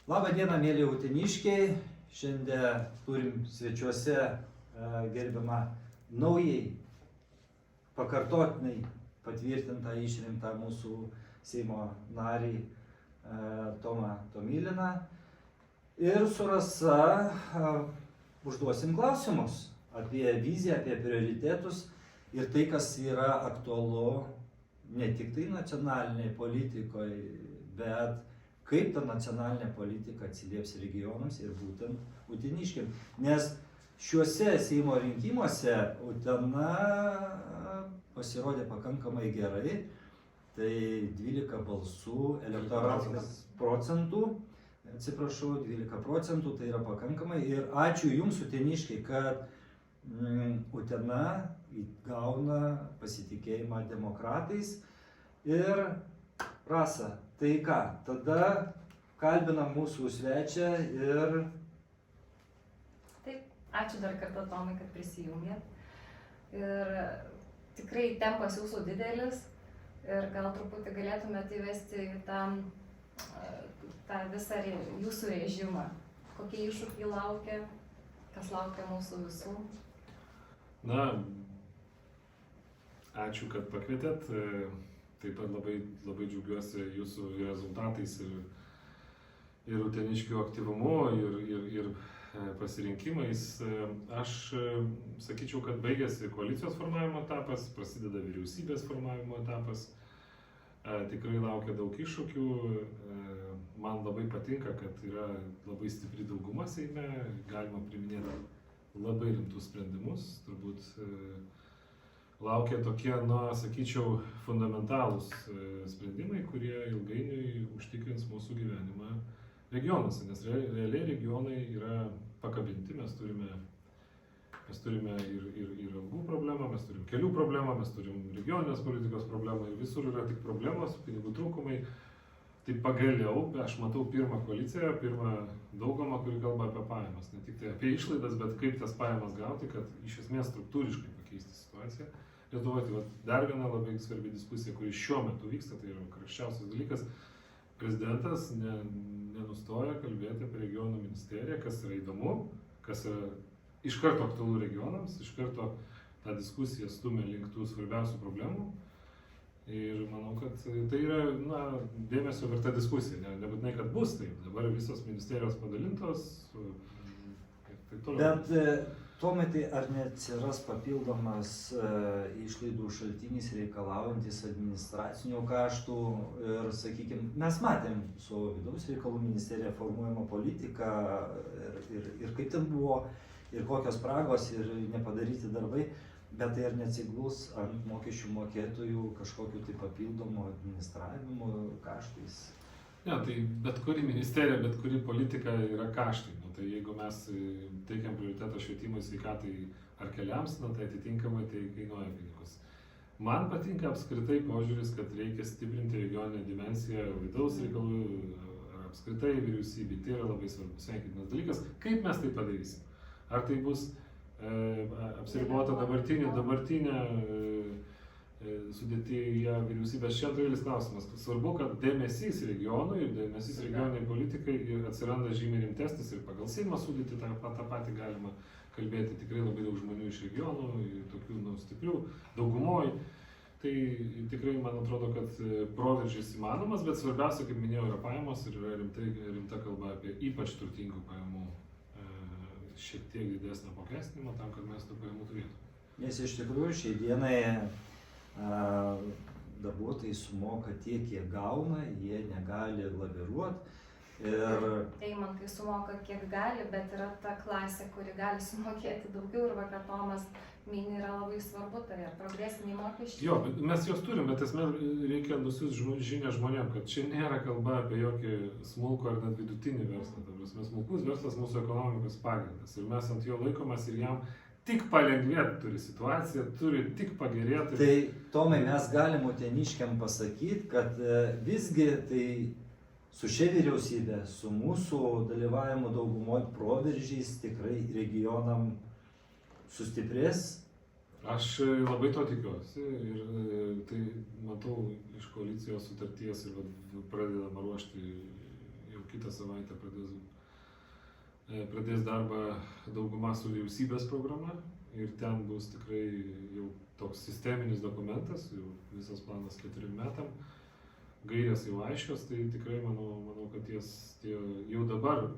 Labą dieną, mėly uteniškiai. Šiandien turim svečiuose gerbiamą naujai pakartotinai patvirtintą išrinktą mūsų Seimo narį Tomą Tomiliną. Ir su Rasa užduosim klausimus apie viziją, apie prioritetus ir tai, kas yra aktualu ne tik tai nacionaliniai politikoje, bet kaip ta nacionalinė politika atsilieps regionams ir būtent uteniškiam. Nes šiuose Seimo rinkimuose Utena pasirodė pakankamai gerai, tai 12 balsų, elektoratas procentų, atsiprašau, 12%, tai yra pakankamai. Ir ačiū Jums, uteniškiai, kad Utena įgauna pasitikėjimą demokratais. Ir Rasa, tai ką, tada kalbinam mūsų svečią ir... Taip, ačiū dar kartą Tomai, kad prisijungėt. Ir tikrai tempas jūsų didelis ir gal truputį galėtumėte įvesti į tą visą jūsų režimą. Kokie iššūkiai laukia, kas laukia mūsų visų? Na, ačiū, kad pakvietėt. Taip pat labai džiaugiuosi jūsų rezultatais ir uteniškių aktyvumu ir pasirinkimais. Aš sakyčiau, kad baigėsi koalicijos formavimo etapas, prasideda vyriausybės formavimo etapas. Tikrai laukia daug iššūkių. Man labai patinka, kad yra labai stipri dauguma Seime, galima priiminėti labai rimtus sprendimus. Turbūt laukia tokie, sakyčiau, fundamentalūs sprendimai, kurie ilgainiui užtikrins mūsų gyvenimą regionuose, nes realiai regionai yra pakabinti. Mes turime ir algų problemą, mes turim kelių problemą, mes turim regioninės politikos problemą ir visur yra tik problemos, pinigų trūkumai. Tai pagaliau aš matau pirmą koaliciją, pirmą daugumą, kuri kalba apie pajamas. Ne tik tai apie išlaidas, bet kaip tas pajamas gauti, kad iš esmės struktūriškai pakeisti situaciją. Lietuvoje tai dar viena labai svarbi diskusija, kuri šiuo metu vyksta, tai yra karščiausias dalykas. Prezidentas nenustoja kalbėti apie regionų ministeriją, kas yra įdomu, kas yra iš karto aktualu regionams, iš karto tą diskusiją stumia link tų svarbiausių problemų. Ir manau, kad tai yra dėmesio verta diskusija, nebūtinai, kad bus taip. Dabar visos ministerijos padalintos ir taip toliau. Bet Tomai, tai ar neatsiras papildomas išlaidų šaltinis reikalaujantis administracinių kaštų ir, sakykime, mes matėm su vidaus reikalų ministerija formuojama politika ir kaip ten buvo, ir kokios spragos, ir nepadaryti darbai, bet tai ar neatsiguls ant mokesčių mokėtojų kažkokiu tai papildomu administravimo kaštais? Ne, tai bet kuri ministerija, bet kuri politika yra kaštai. Tai jeigu mes teikiam prioritetą švietimui, sveikatai ar keliams, tai atitinkamai tai kainuoja pinigus. Man patinka apskritai požiūris, kad reikia stiprinti regioninę dimensiją vidaus reikalų ar apskritai vyriausybei. Tai yra labai svarbus, sveikintinas dalykas. Kaip mes tai padarysim? Ar tai bus apsiribota dabartinė sudėtyje vyriausybės? Čia antraeilis klausimas. Svarbu, kad dėmesys regionui ir dėmesys regioniniai politikai atsiranda žymiai rimtesnis ir pagal Seimo sudėtį tą patį galima kalbėti. Tikrai labai daug žmonių iš regionų, tokių stiprių, daugumoj. Tai tikrai man atrodo, kad proveržis įmanomas, bet svarbiausia, kaip minėjau, yra pajamos ir yra rimta kalba apie ypač turtingų pajamų šiek tiek didesnį apmokestinimą tam, kad mes tų pajamų turėtume. Nes iš tikrųjų šiai dienai darbuotojai sumoka tiek, kiek gauna, jie negali laviruoti. Eimantai sumoka kiek gali, bet yra ta klasė, kuri gali sumokėti daugiau ir vakar Tomas mini yra labai svarbu, tai yra progresiniai mokesčiai. Jo, mes juos turim, bet reikia nusiųsti žinią žmonėm, kad čia nėra kalba apie jokį smulkų ar net vidutinį verslą. Smulkus verslas mūsų ekonomikos pagrindas ir mes ant jo laikomas ir jam tik palengvėti turi situacija, turi tik pagerėti. Tai Tomai, mes galim uteniškiam pasakyti, kad visgi tai su šia vyriausybė, su mūsų dalyvavimu daugumoje proveržys tikrai regionam sustiprės. Aš labai to tikiuosi ir tai matau iš koalicijos sutarties ir pradedama ruošti jau kitą savaitę pradės darbą dauguma su vyriausybės programa ir ten bus tikrai jau toks sisteminis dokumentas, jau visas planas 4 metam, gairės jau aiškios, tai tikrai manau kad tie jau dabar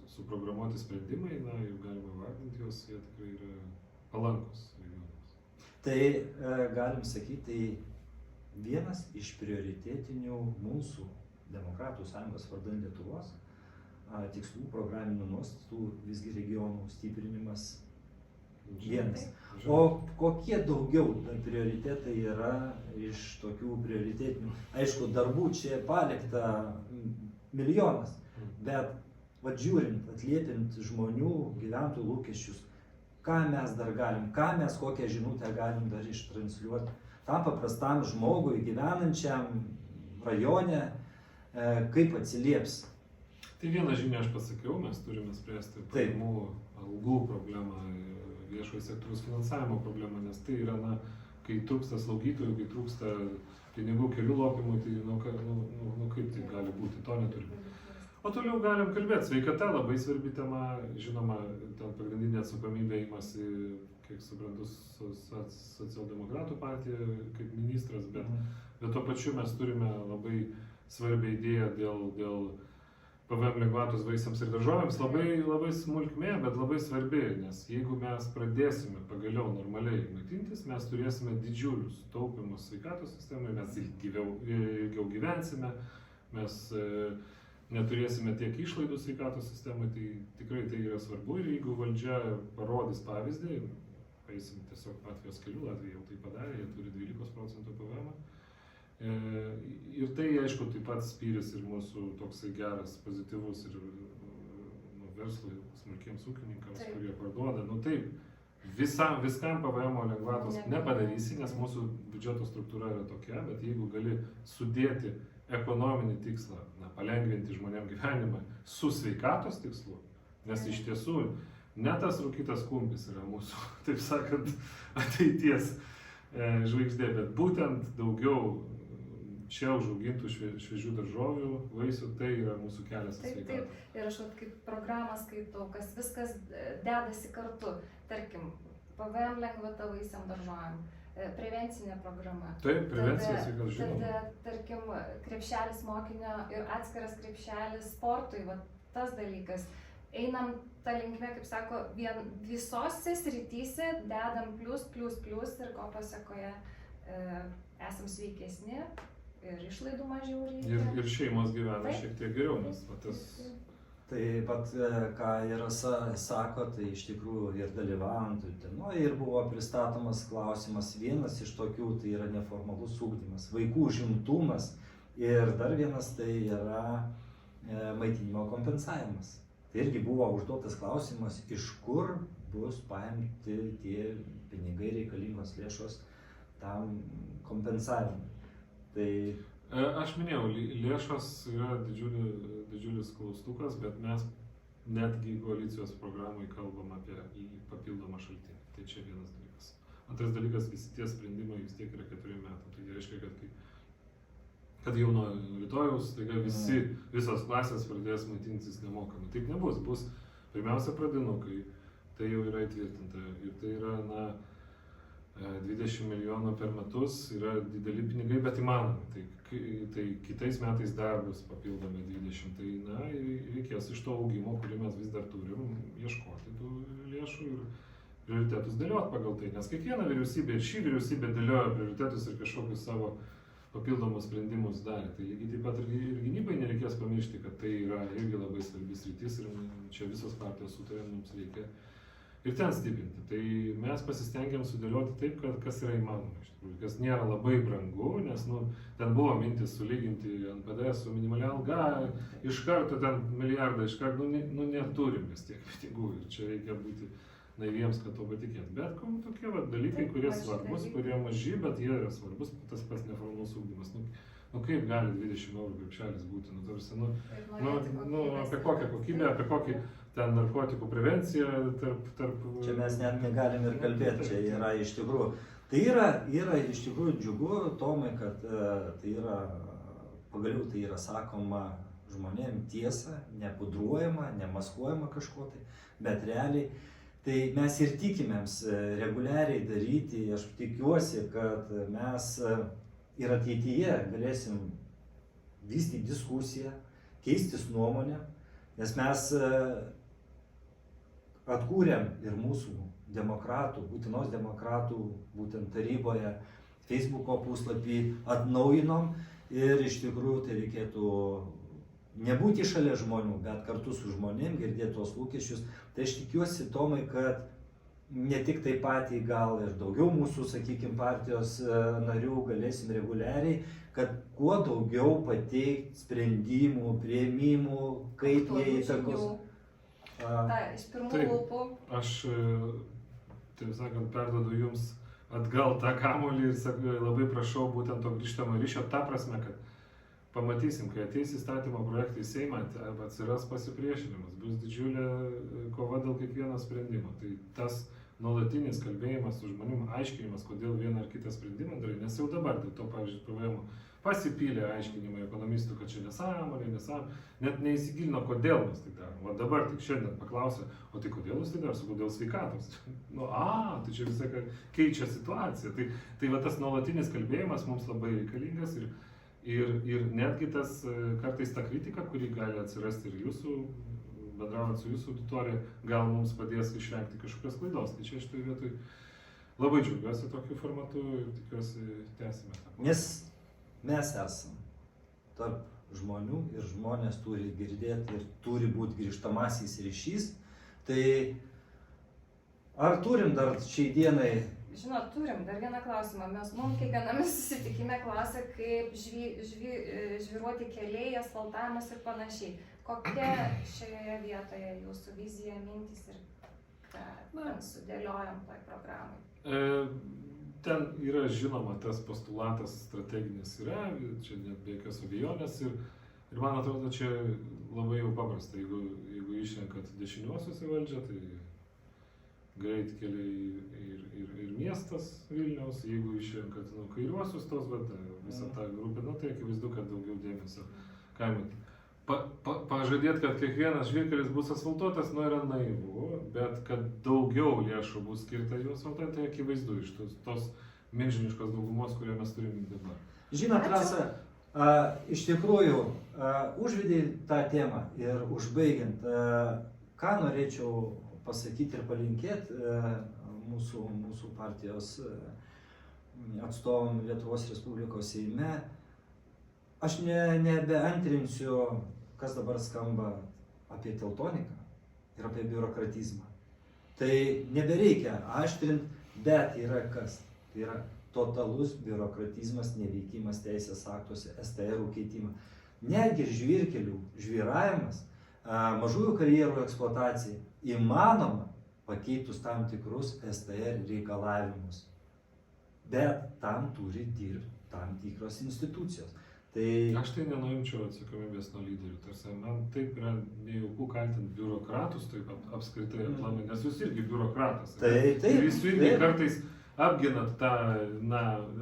suprogramuoti sprendimai, jau galima vardinti juos, jie tikrai yra palankus regionams. Tai galim sakyti, tai vienas iš prioritetinių mūsų Demokratų sąjungos vardan Lietuvos tikslų programinių nuostatų visgi regionų stiprinimas vienas. O kokie daugiau prioritetai yra iš tokių prioritetinių? Aišku, darbų čia palikta milijonas, bet žiūrint, atliepint žmonių, gyventojų lūkesčius, ką mes dar galim, kokią žinutę galim dar ištransliuoti tam paprastam žmogui gyvenančiam rajone, kaip atsilieps. Tai vieną žinią aš pasakiau, mes turime spręsti pajamų algų problemą, viešojo sektoriaus finansavimo problemą, nes tai yra, kai trūksta slaugytojų, kai trūksta pinigų kelių lopimui, tai kaip tai gali būti, to neturime. O toliau galim kalbėti, sveikata labai svarbi tema, žinoma, ten pagrindinė atsakomybė imasi, kiek suprantu, socialdemokratų partija kaip ministras, bet tuo pačiu mes turime labai svarbią idėją dėl PVM lengvatos vaisiams ir daržovėms, labai smulkmė, bet labai svarbi, nes jeigu mes pradėsime pagaliau normaliai maitintis, mes turėsime didžiulius taupimus sveikatos sistemai, mes ilgiau gyvensime, mes neturėsime tiek išlaidų sveikatos sistemai, tai tikrai tai yra svarbu ir jeigu valdžia parodys pavyzdį, paeisim tiesiog Latvijos kelių, Latvija jau tai padarė, jie turi 12% PVM. Ir tai, aišku, taip pat spyris ir mūsų toksai geras, pozityvus ir verslui, smulkiems ūkininkams, kurie parduoda. Taip, viskam PVM lengvatos nepadarysi, nes mūsų biudžeto struktūra yra tokia, bet jeigu gali sudėti ekonominį tikslą, palengvinti žmonėm gyvenimą su sveikatos tikslu, nes iš tiesų ne tas rūkytas kumpis yra mūsų, taip sakant, ateities žvaigždė, bet būtent daugiau čia užaugintų šviežių daržovių, vaisių, tai yra mūsų kelias į sveikatą. Taip, ir aš kaip programą skaitau, kas viskas dedasi kartu, tarkim, PVM lengvata vaisiam daržovėm, prevencinė programa. Taip, prevencija, sveikatos žinoma. Tarkim, krepšelis mokinio ir atskiras krepšelis sportui, tas dalykas. Einam tą linkmę, kaip sako, visose srityse dedam plius ir ko pasekoje esam sveikesni ir išlaidų mažiau reikia. Ir šeimos gyvena šiek tiek geriau, nes tas... Tai pat, ką Rasa sako, tai iš tikrųjų ir dalyvaujant Utenoje ir buvo pristatomas klausimas, vienas iš tokių tai yra neformalus ugdymas, vaikų užimtumas ir dar vienas tai yra maitinimo kompensavimas. Tai irgi buvo užduotas klausimas, iš kur bus paimti tie pinigai, reikalingos lėšos tam kompensavimui. Tai... Aš minėjau, lėšos yra didžiulis klaustukas, bet mes netgi koalicijos programai kalbam apie papildomą šaltinį. Tai čia vienas dalykas. Antras dalykas, visi tie sprendimai vis tiek yra 4 metų. Tai reiškia, kad jau nuo rytojaus visos klasės pradės maitintis nemokamai. Taip nebus. Bus pirmiausia pradinukai, tai jau yra įtvirtinta. Ir tai yra 20 milijonų per metus, yra dideli pinigai, bet įmanomi. Tai kitais metais dar bus papildomi 20. Tai reikės iš to augimo, kurį mes vis dar turim, ieškoti tų lėšų ir prioritetus dėlioti pagal tai. Nes kiekviena vyriausybė ir ši vyriausybė dėlioja prioritetus ir kažkokius savo papildomus sprendimus darė. Tai lygiai taip pat ir gynybai nereikės pamiršti, kad tai yra irgi labai svarbis sritis ir čia visos partijos sutarė, mums reikia ir ten stiprinti. Tai mes pasistengiam sudėlioti taip, kas yra įmanoma iš tikrųjų, kas nėra labai brangu, nes ten buvo mintis sulyginti NPD su minimalia alga, iš karto ten milijardą, iš karto, neturim mes tiek pinigų ir čia reikia būti naiviems, kad to patikėt. Bet tokie dalykai, kurie svarbus, kurie maži, bet jie yra svarbus, tas pats neformalus ugdymas. Kaip gali 20 eurų krepšelis būti? Apie kokią kokybę, apie kokį ten narkotikų prevenciją tarp... Čia mes net negalim ir kalbėti, čia yra iš tikrųjų. Tai yra iš tikrųjų džiugu, Tomai, kad tai yra, pagaliau tai yra sakoma žmonėm tiesą, nepudruojama, nemaskuojama kažko tai, bet realiai. Tai mes ir tikimėms reguliariai daryti, aš tikiuosi, kad mes ir ateityje galėsim vystyti diskusiją, keistis nuomonę, nes mes atkūrėm ir mūsų demokratų, būtinos demokratų, būtent taryboje, Facebooko puslapį atnaujinom ir iš tikrųjų tai reikėtų nebūti šalia žmonių, bet kartu su žmonėm girdėti tos lūkesčius. Tai aš tikiuosi, Tomai, kad ne tik tai patį, gal ir daugiau mūsų, sakykime, partijos narių galėsim reguliariai, kad kuo daugiau pateikti sprendimų, priėmimų, kaip jie įtakos. Iš pirmų lūpų. Aš, taip sakant, perduodu jums atgal tą kamuolį ir labai prašau būtent to grįžtamo ryšio, ta prasme, kad pamatysim, kai ateis įstatymo projektai į Seimą, atsiras pasipriešinimas, bus didžiulė kova dėl kiekvieno sprendimo. Tai tas nuolatinis kalbėjimas su žmonėm, aiškinimas, kodėl vieną ar kitą sprendimą darai, nes jau dabar dėl to, pavyzdžiui, PVM pasipylė aiškinimai ekonomistų, kad čia nesąmonė, net neįsigilino, kodėl mes tai darom. O dabar tik šiandien paklausė, o tai kodėl jūs tai darote, kodėl sveikatos? Tai čia visai keičia situaciją. Tai va tas nuolatinis kalbėjimas mums labai reikalingas ir netgi tas kartais ta kritika, kuri gali atsirasti ir jūsų, bendraujant su jūsų auditorija, gal mums padės išvengti kažkokios klaidos. Tai čia šitoje vietoj labai džiaugiuosi tokiu formatu ir tikiuosi tęsime tą. Nes mes esam tarp žmonių ir žmonės turi girdėti ir turi būti grįžtamasis ryšys. Tai ar turim dar šiai dienai? Žinot, turim dar vieną klausimą. Mums kiekviename susitikime klausia, kaip žvyruoti keliai, asfaltavimas ir panašiai. Kokia šioje vietoje jūsų vizija, mintis ir ką sudėliojam toj programai? Ten yra žinoma, tas postulatas strateginis yra, čia net be jokios abejonės ir man atrodo, čia labai jau paprasta, jeigu išrenkat dešiniuosius į valdžią, tai greitkeliai ir miestas Vilniaus, jeigu išrenkat kairiuosius tos, visą tą grupę, tai akivaizdu, kad daugiau dėmesio kaimui. Pažadėti, kad kiekvienas žvyrkelis bus asfaltuotas, yra naivu, bet kad daugiau lėšų bus skirta jų asfaltuoti, tai akivaizdu iš tos milžiniškos daugumos, kurią mes turime dabar. Žinot, Rasa, iš tikrųjų, užvedė tą temą ir užbaigiant, ką norėčiau pasakyti ir palinkėti mūsų partijos atstovom Lietuvos Respublikos Seime. Aš nebeantrinsiu, kas dabar skamba apie teltoniką ir apie biurokratizmą. Tai nebereikia aštrinti, bet yra kas? Tai yra totalus biurokratizmas, neveikimas teisės aktuose, STR-ų keitimą. Netgi žvyrkelių žvyravimas, mažųjų karjerų eksploatacija įmanoma pakeitus tam tikrus STR reikalavimus. Bet tam turi dirbti tam tikros institucijos. Aš tai nenuimčiau atsakomybės nuo lyderių. Tarsi, man taip yra nejauku kaltinti biurokratus, taip apskritai aplamai, nes jūs irgi biurokratas. Ir jūs irgi kartais apginat tą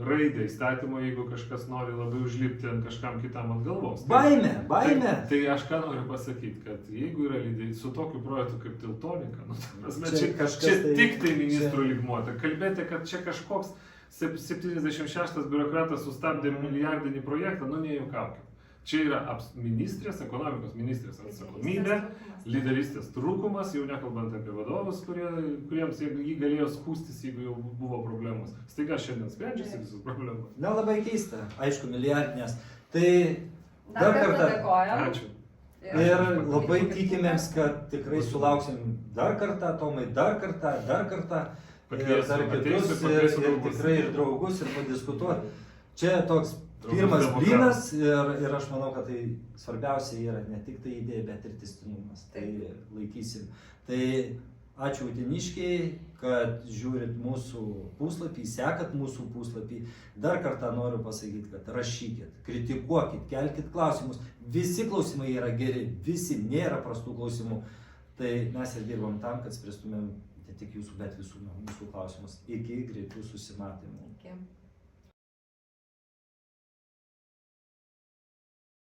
raidę įstatymo, jeigu kažkas nori labai užlipti ant kažkam kitam ant galvos. Baimė! Tai aš ką noriu pasakyti, kad jeigu yra lyderiai su tokiu projektu kaip teltonika, čia tik tai ministrų lygmuo. Kalbėti, kad čia kažkoks 76 biurokratas sustabdė milijardinį projektą, nejuokaukit. Čia yra ministrės, ekonomikos ministrės atsakomybė, lyderystės trūkumas, jau nekalbant apie vadovus, kuriems jį galėjo skųstis, jeigu jau buvo problemos. Staiga šiandien sprendžiasi visus problemas. Labai keista, aišku, milijardinės. Tai dar kartą dėkojam. Ačiū. Ir labai tikimėms, kad tikrai sulauksim dar kartą, Tomai, dar kartą. Ir dar kitus, ir tikrai ir draugus, ir padiskutuoti. Čia toks pirmas blynas ir aš manau, kad tai svarbiausia yra ne tik tai idėja, bet ir tęstinumas. Tai laikysim. Tai ačiū uteniškiai, kad žiūrit mūsų puslapį, sekat mūsų puslapį. Dar kartą noriu pasakyti, kad rašykit, kritikuokit, kelkit klausimus. Visi klausimai yra geri, visi nėra prastų klausimų. Tai mes ir dirbam tam, kad spręstumėm ne tik jūsų, bet visų mūsų klausimus. Iki greitų susimatymų. Iki.